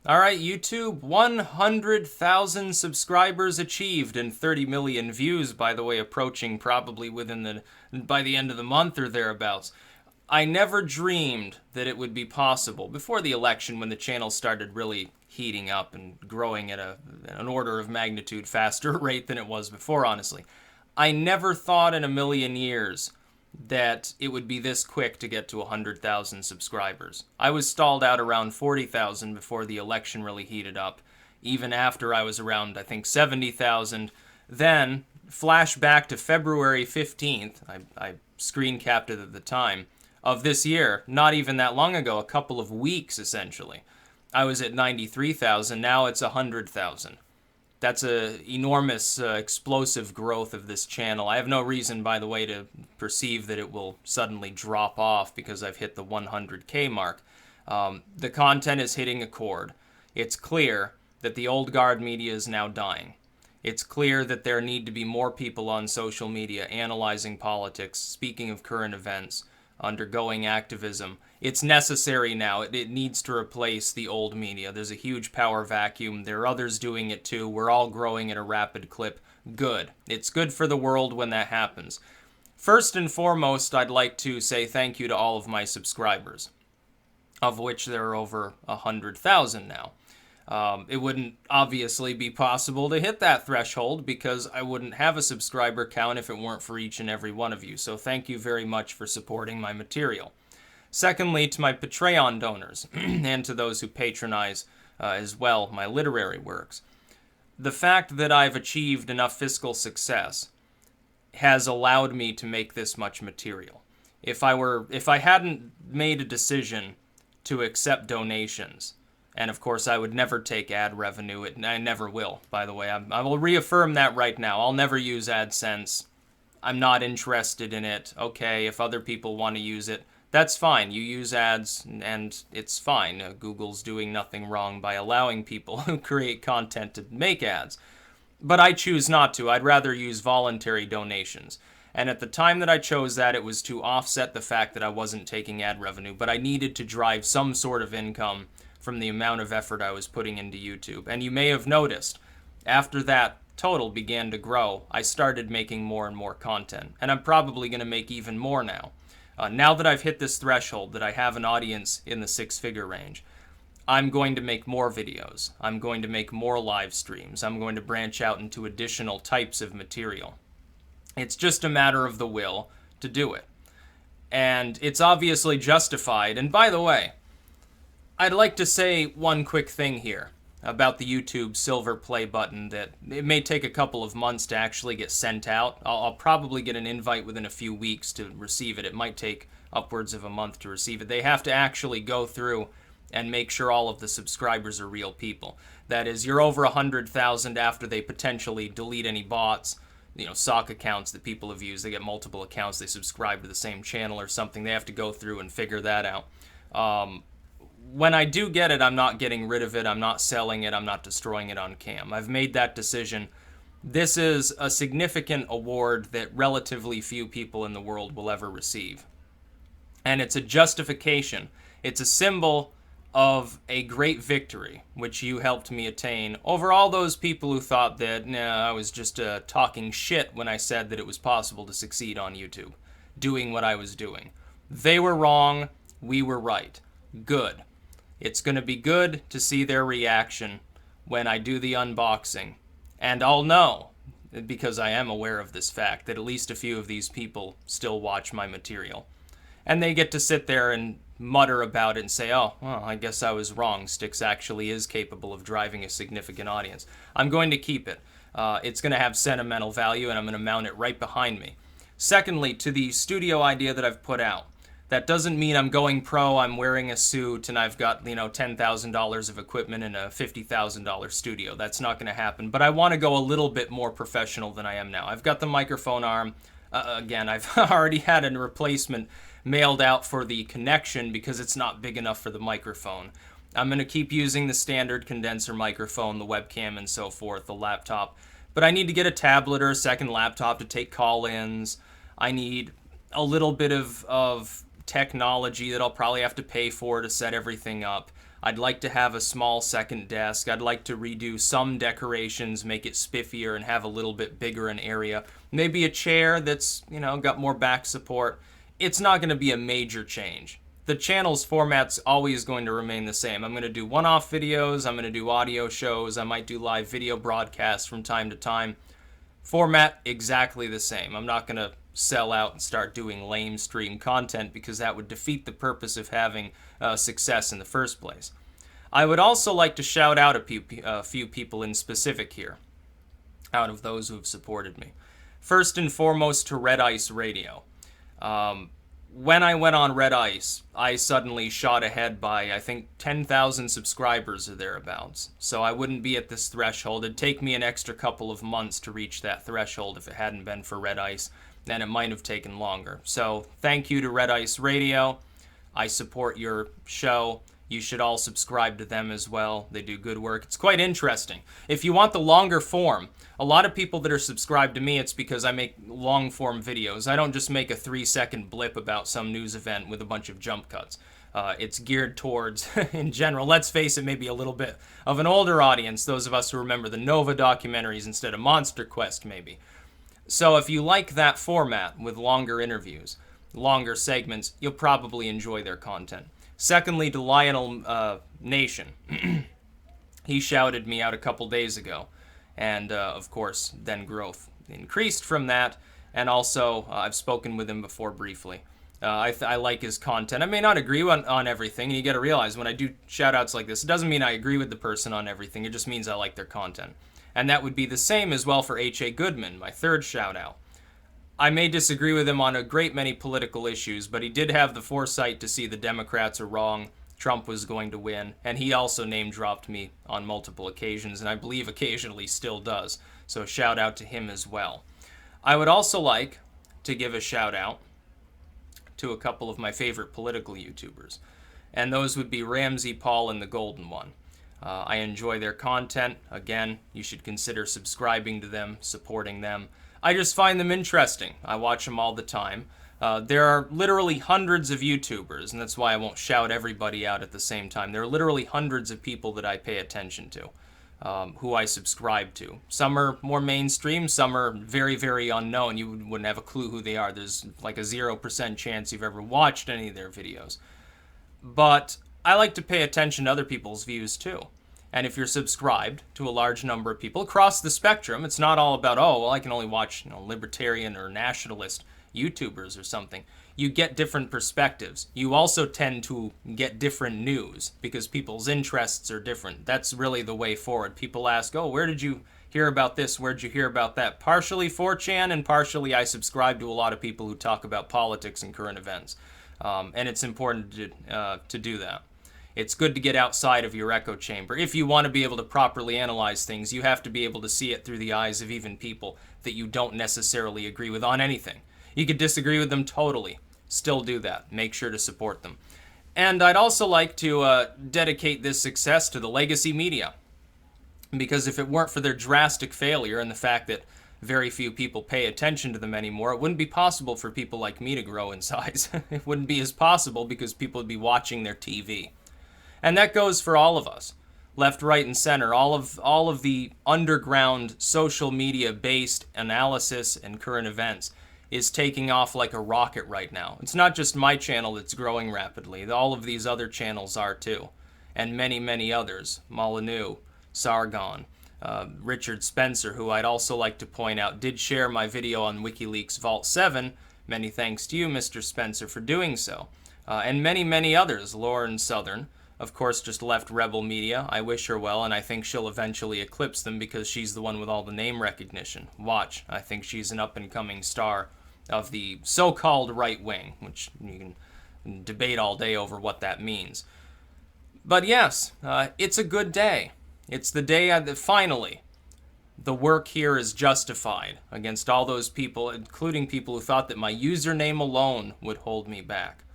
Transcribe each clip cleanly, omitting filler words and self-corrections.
All right, YouTube, 100,000 subscribers achieved and 30 million views, by the way, approaching probably by the end of the month or thereabouts. I never dreamed that it would be possible before the election when the channel started really heating up and growing at an order of magnitude faster rate than it was before, honestly. I never thought in a million years that it would be this quick to get to 100,000 subscribers. I was stalled out around 40,000 before the election really heated up. Even after I was around, I think, 70,000. Then, flash back to February 15th, I screen capped it at the time, of this year, not even that long ago, a couple of weeks essentially. I was at 93,000, now it's 100,000. That's a enormous, explosive growth of this channel. I have no reason, by the way, to perceive that it will suddenly drop off because I've hit the 100K mark. The content is hitting a chord. It's clear that the old guard media is now dying. It's clear that there need to be more people on social media analyzing politics, speaking of current events, undergoing activism. It's necessary now. It needs to replace the old media. There's a huge power vacuum. There are others doing it too. We're all growing at a rapid clip. Good. It's good for the world when that happens. First and foremost, I'd like to say thank you to all of my subscribers, of which there are over 100,000 now. It wouldn't obviously be possible to hit that threshold because I wouldn't have a subscriber count if it weren't for each and every one of you. So thank you very much for supporting my material. Secondly, to my Patreon donors and to those who patronize as well my literary works. The fact that I've achieved enough fiscal success has allowed me to make this much material. If I hadn't made a decision to accept donations, and of course, I would never take ad revenue. I never will, by the way. I will reaffirm that right now. I'll never use AdSense. I'm not interested in it. Okay, if other people want to use it, that's fine. You use ads, and it's fine. Google's doing nothing wrong by allowing people who create content to make ads. But I choose not to. I'd rather use voluntary donations. And at the time that I chose that, it was to offset the fact that I wasn't taking ad revenue, but I needed to drive some sort of income from the amount of effort I was putting into YouTube. And you may have noticed, after that total began to grow, I started making more and more content. And I'm probably going to make even more now. Now that I've hit this threshold, that I have an audience in the six-figure range, I'm going to make more videos. I'm going to make more live streams. I'm going to branch out into additional types of material. It's just a matter of the will to do it. And it's obviously justified. And by the way, I'd like to say one quick thing here about the YouTube silver play button that it may take a couple of months to actually get sent out. I'll probably get an invite within a few weeks to receive it. It might take upwards of a month to receive it. They have to actually go through and make sure all of the subscribers are real people. That is, you're over 100,000 after they potentially delete any bots, sock accounts that people have used. They get multiple accounts, they subscribe to the same channel or something. They have to go through and figure that out. When I do get it, I'm not getting rid of it, I'm not selling it, I'm not destroying it on cam. I've made that decision. This is a significant award that relatively few people in the world will ever receive. And it's a justification. It's a symbol of a great victory, which you helped me attain over all those people who thought that, I was just talking shit when I said that it was possible to succeed on YouTube, doing what I was doing. They were wrong, we were right. Good. It's going to be good to see their reaction when I do the unboxing. And I'll know, because I am aware of this fact, that at least a few of these people still watch my material. And they get to sit there and mutter about it and say, oh, well, I guess I was wrong. Styx actually is capable of driving a significant audience. I'm going to keep it. It's going to have sentimental value, and I'm going to mount it right behind me. Secondly, to the studio idea that I've put out. That doesn't mean I'm going pro, I'm wearing a suit, and I've got, $10,000 of equipment in a $50,000 studio. That's not going to happen. But I want to go a little bit more professional than I am now. I've got the microphone arm. Again, I've already had a replacement mailed out for the connection because it's not big enough for the microphone. I'm going to keep using the standard condenser microphone, the webcam, and so forth, the laptop. But I need to get a tablet or a second laptop to take call-ins. I need a little bit of technology that I'll probably have to pay for to set everything up. I'd like to have a small second desk. I'd like to redo some decorations, make it spiffier, and have a little bit bigger an area. Maybe a chair that's, got more back support. It's not going to be a major change. The channel's format's always going to remain the same. I'm going to do one-off videos. I'm going to do audio shows. I might do live video broadcasts from time to time. Format exactly the same. I'm not going to sell out and start doing lame stream content because that would defeat the purpose of having success in the first place. I would also like to shout out a few people in specific here, out of those who have supported me. First and foremost to Red Ice Radio. When I went on Red Ice, I suddenly shot ahead by, I think, 10,000 subscribers or thereabouts. So I wouldn't be at this threshold. It'd take me an extra couple of months to reach that threshold if it hadn't been for Red Ice, and it might have taken longer. So thank you to Red Ice Radio. I support your show. You should all subscribe to them as well. They do good work. It's quite interesting. If you want the longer form, a lot of people that are subscribed to me, it's because I make long form videos. I don't just make a 3-second blip about some news event with a bunch of jump cuts. It's geared towards, in general, let's face it, maybe a little bit of an older audience, those of us who remember the Nova documentaries instead of Monster Quest, maybe. So if you like that format with longer interviews, longer segments, you'll probably enjoy their content. Secondly, to Lionel Nation. He shouted me out a couple days ago. And, of course, then growth increased from that. And also, I've spoken with him before briefly. I like his content. I may not agree on everything. And you got to realize, when I do shout-outs like this, it doesn't mean I agree with the person on everything. It just means I like their content. And that would be the same as well for H.A. Goodman, my third shout-out. I may disagree with him on a great many political issues, but he did have the foresight to see the Democrats are wrong, Trump was going to win, and he also name-dropped me on multiple occasions, and I believe occasionally still does, so shout out to him as well. I would also like to give a shout-out to a couple of my favorite political YouTubers, and those would be Ramsey Paul and the Golden One. I enjoy their content. Again, you should consider subscribing to them, supporting them. I just find them interesting. I watch them all the time. There are literally hundreds of YouTubers, and that's why I won't shout everybody out at the same time. There are literally hundreds of people that I pay attention to, who I subscribe to. Some are more mainstream, some are very, very unknown. You wouldn't have a clue who they are. There's like a 0% chance you've ever watched any of their videos. But I like to pay attention to other people's views too. And if you're subscribed to a large number of people across the spectrum, it's not all about, oh, well, I can only watch libertarian or nationalist YouTubers or something. You get different perspectives. You also tend to get different news because people's interests are different. That's really the way forward. People ask, oh, where did you hear about this? Where did you hear about that? Partially 4chan, and partially I subscribe to a lot of people who talk about politics and current events. And it's important to do that. It's good to get outside of your echo chamber. If you want to be able to properly analyze things, you have to be able to see it through the eyes of even people that you don't necessarily agree with on anything. You could disagree with them totally. Still do that. Make sure to support them. And I'd also like to dedicate this success to the legacy media. Because if it weren't for their drastic failure and the fact that very few people pay attention to them anymore, it wouldn't be possible for people like me to grow in size. It wouldn't be as possible because people would be watching their TV. And that goes for all of us, left, right, and center. All of the underground social media-based analysis and current events is taking off like a rocket right now. It's not just my channel that's growing rapidly. All of these other channels are too, and many, many others. Molyneux, Sargon, Richard Spencer, who I'd also like to point out did share my video on WikiLeaks Vault 7. Many thanks to you, Mr. Spencer, for doing so. And many, many others. Lauren Southern, of course, just left Rebel Media. I wish her well, and I think she'll eventually eclipse them because she's the one with all the name recognition. Watch. I think she's an up-and-coming star of the so-called right wing, which you can debate all day over what that means. But yes, it's a good day. It's the day that finally the work here is justified against all those people, including people who thought that my username alone would hold me back.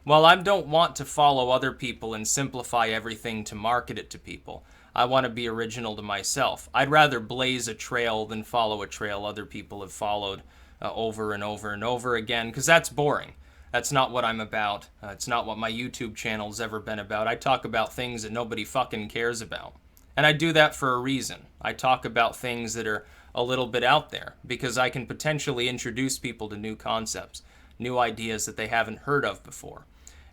While I don't want to follow other people and simplify everything to market it to people, I want to be original to myself. I'd rather blaze a trail than follow a trail other people have followed over and over and over again, because that's boring. That's not what I'm about. It's not what my YouTube channel's ever been about. I talk about things that nobody fucking cares about. And I do that for a reason. I talk about things that are a little bit out there because I can potentially introduce people to new concepts, new ideas that they haven't heard of before.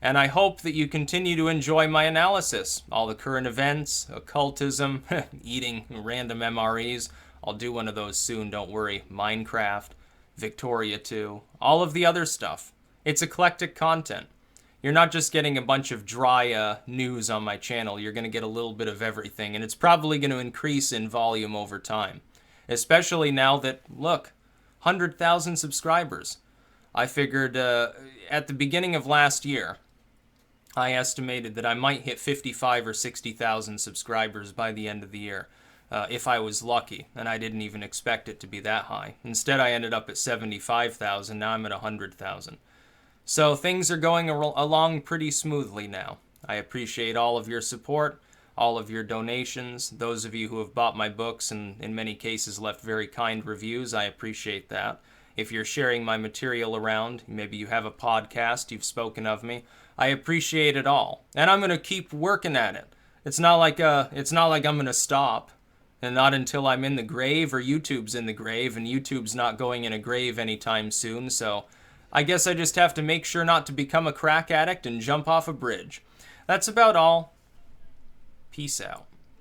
And I hope that you continue to enjoy my analysis. All the current events, occultism, eating random MREs. I'll do one of those soon, don't worry. Minecraft, Victoria 2, all of the other stuff. It's eclectic content. You're not just getting a bunch of dry news on my channel. You're going to get a little bit of everything. And it's probably going to increase in volume over time. Especially now that, look, 100,000 subscribers. I figured at the beginning of last year, I estimated that I might hit 55 or 60,000 subscribers by the end of the year, if I was lucky, and I didn't even expect it to be that high. Instead, I ended up at 75,000, now I'm at 100,000. So things are going along pretty smoothly now. I appreciate all of your support, all of your donations, those of you who have bought my books and in many cases left very kind reviews, I appreciate that. If you're sharing my material around, maybe you have a podcast, you've spoken of me, I appreciate it all, and I'm gonna keep working at it. It's not like I'm gonna stop, and not until I'm in the grave or YouTube's in the grave, and YouTube's not going in a grave anytime soon. So, I guess I just have to make sure not to become a crack addict and jump off a bridge. That's about all. Peace out.